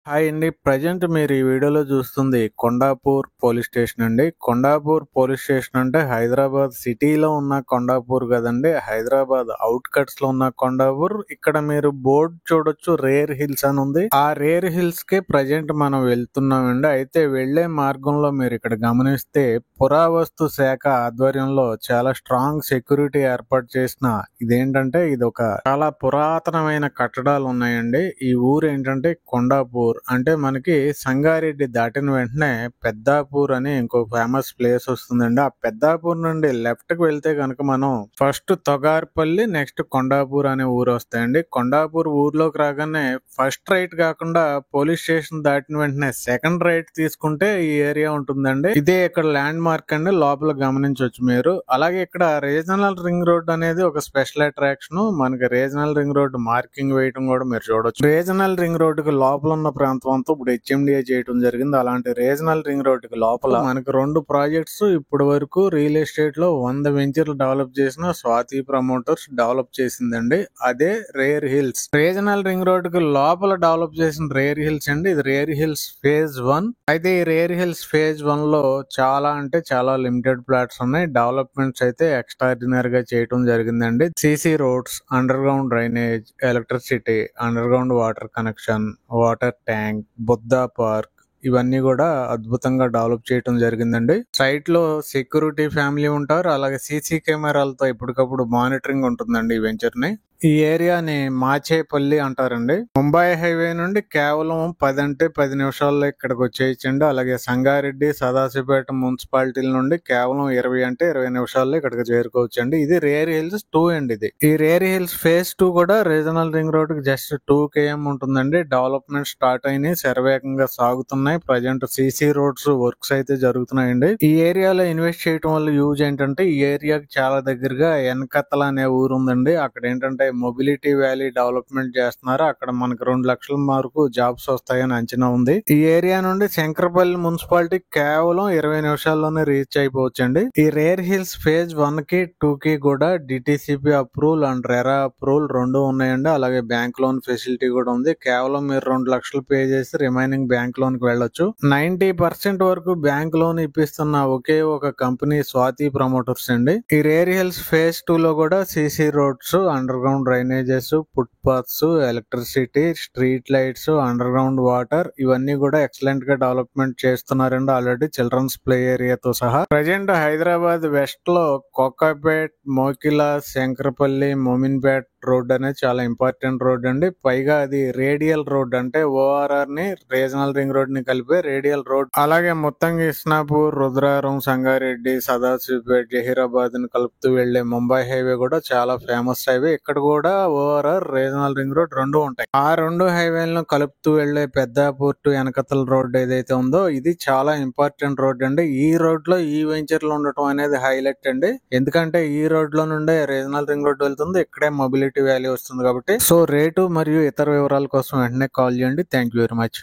Hi అండి. Present మీరు ఈ వీడియోలో చూస్తుంది కొండాపూర్ పోలీస్ స్టేషన్ అండి. కొండాపూర్ పోలీస్ స్టేషన్ అంటే హైదరాబాద్ సిటీలో ఉన్న కొండాపూర్ కదండి. హైదరాబాద్ అవుట్‌కట్స్ లో ఉన్న కొండాపూర్. ఇక్కడ మీరు బోర్డు చూడొచ్చు, రేర్ హిల్స్ అని ఉంది. ఆ రేర్ హిల్స్ కి ప్రజెంట్ మనం వెళ్తున్నామండి. అయితే వెళ్లే మార్గంలో మీరు ఇక్కడ గమనిస్తే పురావస్తు శాఖ ఆధ్వర్యంలో చాలా స్ట్రాంగ్ సెక్యూరిటీ ఏర్పాటు చేసిన ఇదేంటంటే ఇది ఒక చాలా పురాతనమైన కట్టడాలు ఉన్నాయండి. ఈ ఊరు ఏంటంటే కొండాపూర్. అంటే మనకి సంగారెడ్డి దాటిన వెంటనే పెద్దాపూర్ అని ఇంకో ఫేమస్ ప్లేస్ వస్తుందండి. ఆ పెద్దాపూర్ నుండి లెఫ్ట్ కి వెళ్తే కనుక మనం ఫస్ట్ తొగార్పల్లి, నెక్స్ట్ కొండాపూర్ అనే ఊరు వస్తాయండి. కొండాపూర్ ఊర్లోకి రాగానే ఫస్ట్ రైట్ కాకుండా పోలీస్ స్టేషన్ దాటిన వెంటనే సెకండ్ రైట్ తీసుకుంటే ఈ ఏరియా ఉంటుందండి. ఇదే ఇక్కడ ల్యాండ్ మార్క్ అండి. లోపల గమనించవచ్చు మీరు. అలాగే ఇక్కడ రీజనల్ రింగ్ రోడ్ అనేది ఒక స్పెషల్ అట్రాక్షన్. మనకి రీజనల్ రింగ్ రోడ్ మార్కింగ్ వేయడం కూడా మీరు చూడొచ్చు. రీజనల్ రింగ్ రోడ్ కి లోపల ఉన్న ప్రాంతం అంతా ఇప్పుడు హెచ్ఎండిఏ చేయడం జరిగింది. అలాంటి రీజనల్ రింగ్ రోడ్ కి లోపల మనకి 2 ప్రాజెక్ట్స్ ఇప్పటి వరకు రియల్ ఎస్టేట్ లో 100 వెంచర్లు డెవలప్ చేసిన స్వాతి ప్రమోటర్స్ డెవలప్ చేసిందండి. అదే rare hills. Regional ring road కి లోపల డెవలప్ చేసిన రేర్ హిల్స్ అండి. ఇది రేర్ హిల్స్ ఫేజ్ 1. అయితే ఈ రేర్ హిల్స్ ఫేజ్ 1 లో చాలా అంటే చాలా లిమిటెడ్ ప్లాట్స్ ఉన్నాయి. డెవలప్మెంట్స్ అయితే ఎక్స్ట్రాడినరీ గా చేయడం జరిగిందండి. CC roads, under ground drainage, electricity, under ground water connection, water tank, Buddha park ఇవన్నీ కూడా అద్భుతంగా డెవలప్ చేయడం జరిగిందండి. సైట్ లో సెక్యూరిటీ ఫ్యామిలీ ఉంటారు. అలాగే సీసీ కెమెరాలతో ఎప్పటికప్పుడు మానిటరింగ్ ఉంటుందండి ఈ వెంచర్ ని. ఈ ఏరియాని మాచేపల్లి అంటారండి. ముంబై హైవే నుండి కేవలం 10 అంటే 10 నిమిషాల్లో ఇక్కడికి వచ్చేయచ్చండి. అలాగే సంగారెడ్డి, సదాశివపేట మున్సిపాలిటీల నుండి కేవలం 20 అంటే 20 నిమిషాల్లో ఇక్కడికి చేరుకోవచ్చండి. ఇది రేర్ హిల్స్ 2 అండి. ఇది ఈ రేర్ హిల్స్ ఫేజ్ 2 కూడా రీజనల్ రింగ్ రోడ్ కి జస్ట్ 2 km ఉంటుందండి. డెవలప్మెంట్ స్టార్ట్ అయినాయి, శరవేగంగా సాగుతున్నాయి. ప్రజెంట్ సీసీ రోడ్స్ వర్క్స్ అయితే జరుగుతున్నాయండి. ఈ ఏరియాలో ఇన్వెస్ట్ చేయడం వల్ల యూజ్ ఏంటంటే ఈ ఏరియాకి చాలా దగ్గరగా ఎన్కత్తల అనే ఊరు ఉందండి. అక్కడ ఏంటంటే మొబిలిటీ వ్యాలీ డెవలప్మెంట్ చేస్తున్నారు. అక్కడ మనకు 2 లక్షల వరకు జాబ్స్ వస్తాయని అంచనా ఉంది. ఈ ఏరియా నుండి శంకరపల్లి మున్సిపాలిటీ కేవలం 20 నిమిషాల్లోనే రీచ్ అయిపోవచ్చండి. ఈ రేర్ హిల్స్ ఫేజ్ 1 కి 2 కి కూడా DTCP approval and RERA approval 2 ఉన్నాయండి. అలాగే బ్యాంక్ లోన్ ఫెసిలిటీ కూడా ఉంది. కేవలం మీరు 2 లక్షలు పే చేసి రిమైనింగ్ బ్యాంక్ లోన్ కి వెళ్ళొచ్చు. 90% వరకు బ్యాంక్ లోన్ ఇప్పిస్తున్న ఒకే ఒక కంపెనీ స్వాతి ప్రమోటర్స్ అండి. ఈ రేర్ హిల్స్ ఫేజ్ 2 లో కూడా CC roads, under ground drainages, foot paths, electricity, street lights, under ground water ఇవన్నీ కూడా ఎక్సలెంట్ గా డెవలప్మెంట్ చేస్తున్నారండి ఆల్రెడీ చిల్డ్రన్స్ ప్లే ఏరియాతో సహా. ప్రజెంట్ హైదరాబాద్ వెస్ట్ లో కోకాపేట్, మోకిలా, శంకరపల్లి, మోమిన్పేట్ రోడ్ అనేది చాలా ఇంపార్టెంట్ రోడ్ అండి. పైగా అది రేడియల్ రోడ్, అంటే ఓఆర్ఆర్ ని రీజనల్ రింగ్ రోడ్ ని కలిపే రేడియల్ రోడ్. అలాగే మొత్తంగా ఇస్నాపూర్, రుద్రారం, సంగారెడ్డి, సదాశివపేట్, జహీరాబాద్ ని కలుపుతూ వెళ్లే ముంబై హైవే కూడా చాలా ఫేమస్ హైవే. ఇక్కడ కూడా ఓఆర్ఆర్, రీజనల్ రింగ్ రోడ్ 2 ఉంటాయి. ఆ 2 హైవేలను కలుపుతూ వెళ్లే పెద్దాపూర్ టు ఎనకతల రోడ్ ఏదైతే ఉందో ఇది చాలా ఇంపార్టెంట్ రోడ్ అండి. ఈ రోడ్ లో ఈ వెంచర్లు ఉండటం అనేది హైలైట్ అండి. ఎందుకంటే ఈ రోడ్ లో నుండే రీజనల్ రింగ్ రోడ్ వెళ్తుంది, ఇక్కడే మొబిలిటీ వాల్యూ వస్తుంది కాబట్టి. సో రేటు మరియు ఇతర వివరాల కోసం వెంటనే కాల్ చేయండి. Thank you very much.